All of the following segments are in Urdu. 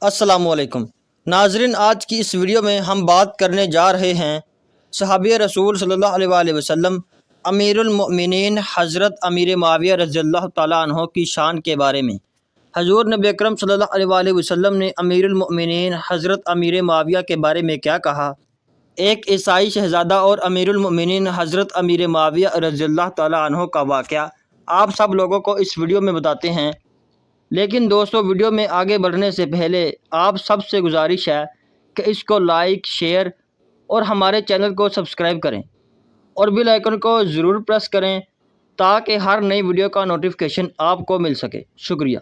السلام علیکم ناظرین، آج کی اس ویڈیو میں ہم بات کرنے جا رہے ہیں صحابی رسول صلی اللہ علیہ وآلہ وسلم امیر المؤمنین حضرت امیر معاویہ رضی اللہ تعالیٰ عنہ کی شان کے بارے میں۔ حضور نبی اکرم صلی اللہ علیہ وآلہ وسلم نے امیر المؤمنین حضرت امیر معاویہ کے بارے میں کیا کہا؟ ایک عیسائی شہزادہ اور امیر المؤمنین حضرت امیر معاویہ رضی اللہ تعالیٰ عنہ کا واقعہ آپ سب لوگوں کو اس ویڈیو میں بتاتے ہیں۔ لیکن دوستو، ویڈیو میں آگے بڑھنے سے پہلے آپ سب سے گزارش ہے کہ اس کو لائک، شیئر اور ہمارے چینل کو سبسکرائب کریں اور بیل آئیکن کو ضرور پریس کریں تاکہ ہر نئی ویڈیو کا نوٹیفیکیشن آپ کو مل سکے۔ شکریہ۔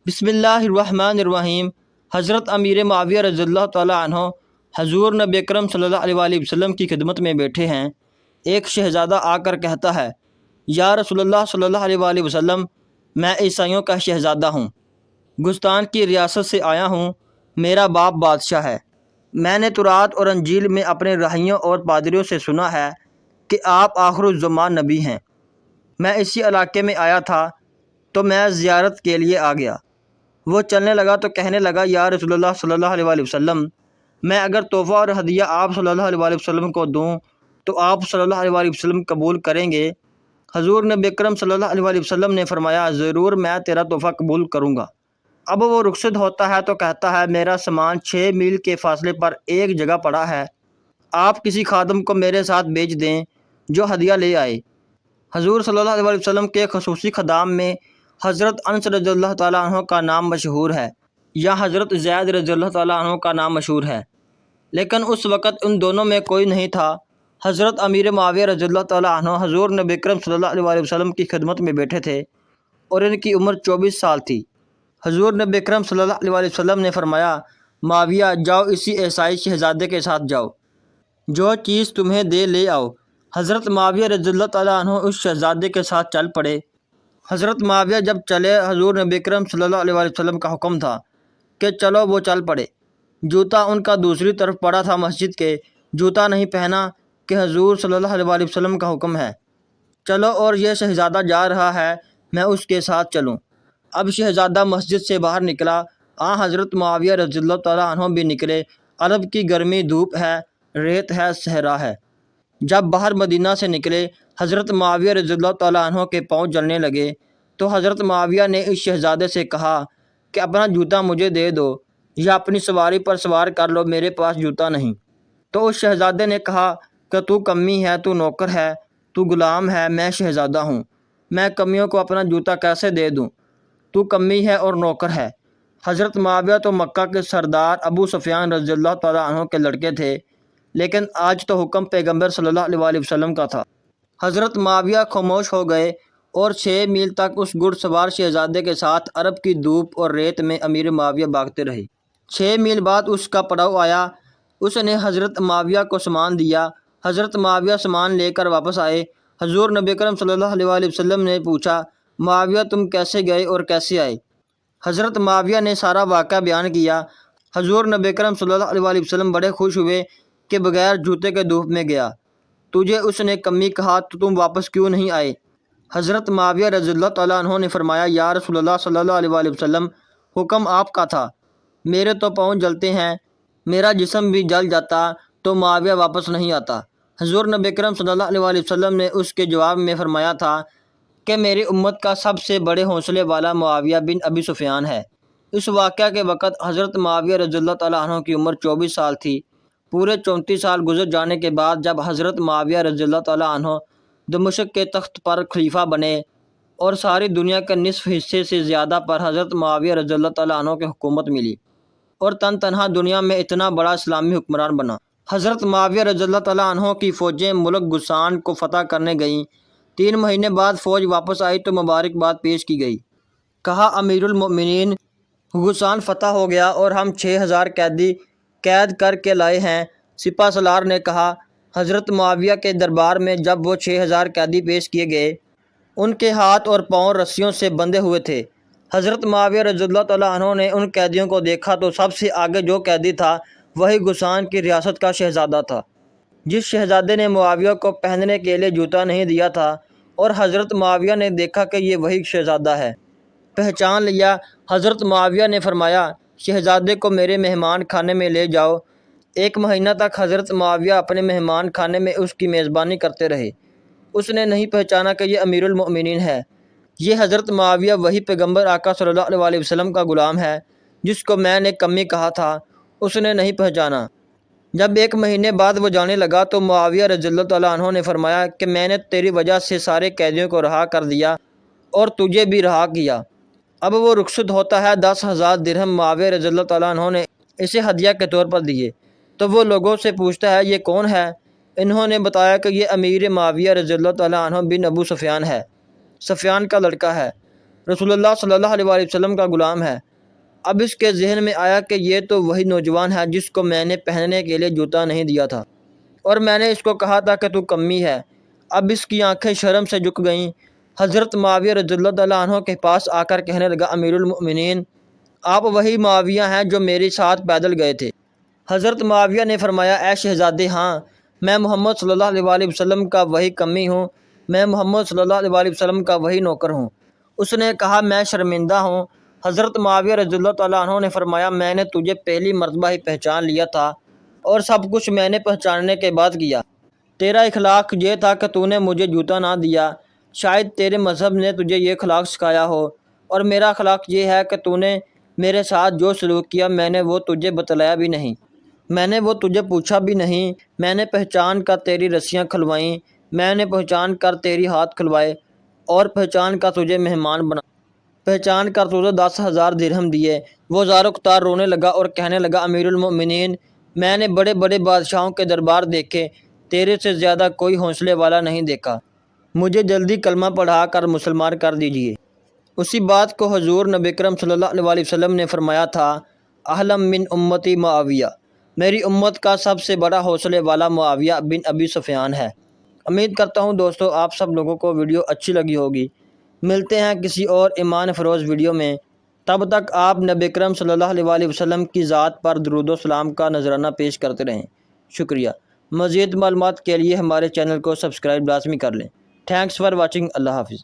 بسم اللہ الرحمن الرحیم۔ حضرت امیر معاویہ رضی اللہ تعالیٰ عنہ حضور نبی اکرم صلی اللہ علیہ وآلہ وسلم کی خدمت میں بیٹھے ہیں۔ ایک شہزادہ آ کر کہتا ہے، یا رسول اللہ صلی اللہ علیہ وآلہ وسلم، میں عیسائیوں کا شہزادہ ہوں، گستان کی ریاست سے آیا ہوں، میرا باپ بادشاہ ہے۔ میں نے تورات اور انجیل میں اپنے راہیوں اور پادریوں سے سنا ہے کہ آپ آخر الزمان نبی ہیں۔ میں اسی علاقے میں آیا تھا تو میں زیارت کے لیے آ گیا۔ وہ چلنے لگا تو کہنے لگا، یا رسول اللہ صلی اللہ علیہ وآلہ وسلم، میں اگر تحفہ اور ہدیہ آپ صلی اللہ علیہ وآلہ وسلم کو دوں تو آپ صلی اللہ علیہ وآلہ وسلم قبول کریں گے؟ حضور نبی اکرم صلی اللہ علیہ وآلہ وسلم نے فرمایا، ضرور میں تیرا تحفہ قبول کروں گا۔ اب وہ رخصت ہوتا ہے تو کہتا ہے، میرا سامان 6 میل کے فاصلے پر ایک جگہ پڑا ہے، آپ کسی خادم کو میرے ساتھ بھیج دیں جو ہدیہ لے آئے۔ حضور صلی اللہ علیہ وآلہ وسلم کے خصوصی خدام میں حضرت انس رضی اللہ تعالیٰ عنہ کا نام مشہور ہے یا حضرت زید رضی اللہ تعالیٰ عنہ کا نام مشہور ہے، لیکن اس وقت ان دونوں میں کوئی نہیں تھا۔ حضرت امیر معاویہ رضی اللہ تعالیٰ عنہ حضور نبی اکرم صلی اللہ علیہ وآلہ وسلم کی خدمت میں بیٹھے تھے اور ان کی عمر 24 سال تھی۔ حضور نبی اکرم صلی اللہ علیہ وآلہ وسلم نے فرمایا، معاویہ جاؤ، اسی عیسائی شہزادے کے ساتھ جاؤ، جو چیز تمہیں دے لے آؤ۔ حضرت معاویہ رضی اللہ تعالیٰ عنہ اس شہزادے کے ساتھ چل پڑے۔ حضرت معاویہ جب چلے، حضور نبی اکرم صلی اللہ علیہ وآلہ وسلم کا حکم تھا کہ چلو، وہ چل پڑے۔ جوتا ان کا دوسری طرف پڑا تھا مسجد کے، جوتا نہیں پہنا کہ حضور صلی اللہ علیہ وآلہ وسلم کا حکم ہے، چلو، اور یہ شہزادہ جا رہا ہے، میں اس کے ساتھ چلوں۔ اب شہزادہ مسجد سے باہر نکلا، حضرت معاویہ رضی اللہ تعالیٰ عنہ بھی نکلے۔ عرب کی گرمی، دھوپ ہے، ریت ہے، صحرا ہے۔ جب باہر مدینہ سے نکلے، حضرت معاویہ رضی اللہ تعالیٰ عنہ کے پاؤں جلنے لگے تو حضرت معاویہ نے اس شہزادے سے کہا کہ اپنا جوتا مجھے دے دو یا اپنی سواری پر سوار کر لو، میرے پاس جوتا نہیں۔ تو اس شہزادے نے کہا کہ تو کمی ہے، تو نوکر ہے، تو غلام ہے، میں شہزادہ ہوں، میں کمیوں کو اپنا جوتا کیسے دے دوں؟ تو کمی ہے اور نوکر ہے۔ حضرت معاویہ تو مکہ کے سردار ابو سفیان رضی اللہ تعالیٰ عنہ کے لڑکے تھے، لیکن آج تو حکم پیغمبر صلی اللہ علیہ وآلہ وسلم کا تھا۔ حضرت معاویہ خاموش ہو گئے اور 6 میل تک اس گھڑ سوار شہزادے کے ساتھ عرب کی دھوپ اور ریت میں امیر معاویہ بھاگتے رہے۔ 6 میل بعد اس کا پڑاؤ آیا، اس نے حضرت معاویہ کو سامان دیا۔ حضرت معاویہ سامان لے کر واپس آئے۔ حضور نبی اکرم صلی اللہ علیہ وآلہ وسلم نے پوچھا، معاویہ تم کیسے گئے اور کیسے آئے؟ حضرت معاویہ نے سارا واقعہ بیان کیا۔ حضور نبی اکرم صلی اللہ علیہ وآلہ وسلم بڑے خوش ہوئے کہ بغیر جوتے کے دھوپ میں گیا۔ تجھے اس نے کمی کہا تو تم واپس کیوں نہیں آئے؟ حضرت معاویہ رضی اللہ تعالیٰ عنہ نے فرمایا، یا رسول اللہ صلی اللہ علیہ وآلہ وسلم، حکم آپ کا تھا، میرے تو پاؤں جلتے ہیں، میرا جسم بھی جل جاتا تو معاویہ واپس نہیں آتا۔ حضور نبی اکرم صلی اللہ علیہ وآلہ وسلم نے اس کے جواب میں فرمایا تھا کہ میری امت کا سب سے بڑے حوصلے والا معاویہ بن ابی سفیان ہے۔ اس واقعہ کے وقت حضرت معاویہ رضی اللہ تعالیٰ عنہ کی عمر 24 سال تھی۔ پورے 34 سال گزر جانے کے بعد جب حضرت معاویہ رضی اللہ تعالیٰ عنہ دمشق کے تخت پر خلیفہ بنے اور ساری دنیا کے نصف حصے سے زیادہ پر حضرت معاویہ رضی اللہ تعالیٰ عنہ کی حکومت ملی اور تنہا دنیا میں اتنا بڑا اسلامی حکمران بنا۔ حضرت معاویہ رضی اللہ تعالیٰ عنہ کی فوجیں ملک غسان کو فتح کرنے گئیں۔ 3 مہینے بعد فوج واپس آئی تو مبارکباد پیش کی گئی۔ کہا، امیر المؤمنین، غسان فتح ہو گیا اور ہم 6000 قیدی قید کر کے لائے ہیں۔ سپہ سالار نے کہا، حضرت معاویہ کے دربار میں جب وہ 6000 قیدی پیش کیے گئے، ان کے ہاتھ اور پاؤں رسیوں سے بندھے ہوئے تھے۔ حضرت معاویہ رضی اللہ تعالیٰ عنہ نے ان قیدیوں کو دیکھا تو سب سے آگے جو قیدی تھا وہی غسان کی ریاست کا شہزادہ تھا، جس شہزادے نے معاویہ کو پہننے کے لیے جوتا نہیں دیا تھا، اور حضرت معاویہ نے دیکھا کہ یہ وہی شہزادہ ہے، پہچان لیا۔ حضرت معاویہ نے فرمایا، شہزادے کو میرے مہمان خانے میں لے جاؤ۔ 1 مہینہ تک حضرت معاویہ اپنے مہمان خانے میں اس کی میزبانی کرتے رہے۔ اس نے نہیں پہچانا کہ یہ امیر المؤمنین ہے۔ یہ حضرت معاویہ وہی پیغمبر آقا صلی اللہ علیہ وسلم کا غلام ہے جس کو میں نے کمی کہا تھا۔ اس نے نہیں پہچانا۔ جب 1 مہینے بعد وہ جانے لگا تو معاویہ رضی اللہ تعالیٰ عنہ نے فرمایا کہ میں نے تیری وجہ سے سارے قیدیوں کو رہا کر دیا اور تجھے بھی رہا کیا۔ اب وہ رخصت ہوتا ہے۔ 10,000 درہم معاویہ رضی اللہ تعالیٰ عنہ نے اسے ہدیہ کے طور پر دیے۔ تو وہ لوگوں سے پوچھتا ہے یہ کون ہے؟ انہوں نے بتایا کہ یہ امیر معاویہ رضی اللہ تعالیٰ عنہ بن ابو سفیان ہے، سفیان کا لڑکا ہے، رسول اللہ صلی اللہ علیہ وآلہ وسلم کا غلام ہے۔ اب اس کے ذہن میں آیا کہ یہ تو وہی نوجوان ہے جس کو میں نے پہننے کے لیے جوتا نہیں دیا تھا اور میں نے اس کو کہا تھا کہ تو کمی ہے۔ اب اس کی آنکھیں شرم سے جھک گئیں۔ حضرت معاویہ رضی اللہ تعالیٰ عنہ کے پاس آ کر کہنے لگا امیر المؤمنین، آپ وہی معاویہ ہیں جو میرے ساتھ پیدل گئے تھے۔ حضرت معاویہ نے فرمایا اے شہزادے، ہاں میں محمد صلی اللہ علیہ وآلہ وسلم کا وہی کمی ہوں، میں محمد صلی اللہ علیہ وآلہ وسلم کا وہی نوکر ہوں۔ اس نے کہا میں شرمندہ ہوں۔ حضرت معاویہ رضی اللہ تعالیٰ عنہ نے فرمایا میں نے تجھے پہلی مرتبہ ہی پہچان لیا تھا اور سب کچھ میں نے پہچاننے کے بعد کیا۔ تیرا اخلاق یہ تھا کہ تو نے مجھے جوتا نہ دیا، شاید تیرے مذہب نے تجھے یہ اخلاق سکھایا ہو، اور میرا اخلاق یہ ہے کہ تو نے میرے ساتھ جو سلوک کیا میں نے وہ تجھے بتلایا بھی نہیں، میں نے وہ تجھے پوچھا بھی نہیں۔ میں نے پہچان کر تیری رسیاں کھلوائیں، میں نے پہچان کر تیری ہاتھ کھلوائے اور پہچان کر تجھے مہمان بنا، پہچان کر تجھے 10,000 درہم دیے۔ وہ زار و قطار رونے لگا اور کہنے لگا امیر المؤمنین، میں نے بڑے بڑے بادشاہوں کے دربار دیکھے، تیرے سے زیادہ کوئی حوصلے والا نہیں دیکھا، مجھے جلدی کلمہ پڑھا کر مسلمان کر دیجیے۔ اسی بات کو حضور نبی اکرم صلی اللہ علیہ وآلہ وسلم نے فرمایا تھا احلم من امتی معاویہ، میری امت کا سب سے بڑا حوصلے والا معاویہ بن ابی سفیان ہے۔ امید کرتا ہوں دوستو آپ سب لوگوں کو ویڈیو اچھی لگی ہوگی۔ ملتے ہیں کسی اور ایمان فروز ویڈیو میں، تب تک آپ نبی اکرم صلی اللہ علیہ وآلہ وسلم کی ذات پر درود و سلام کا نذرانہ پیش کرتے رہیں۔ شکریہ۔ مزید معلومات کے لیے ہمارے چینل کو سبسکرائب لازمی کر لیں۔ Thanks for watching. اللہ حافظ۔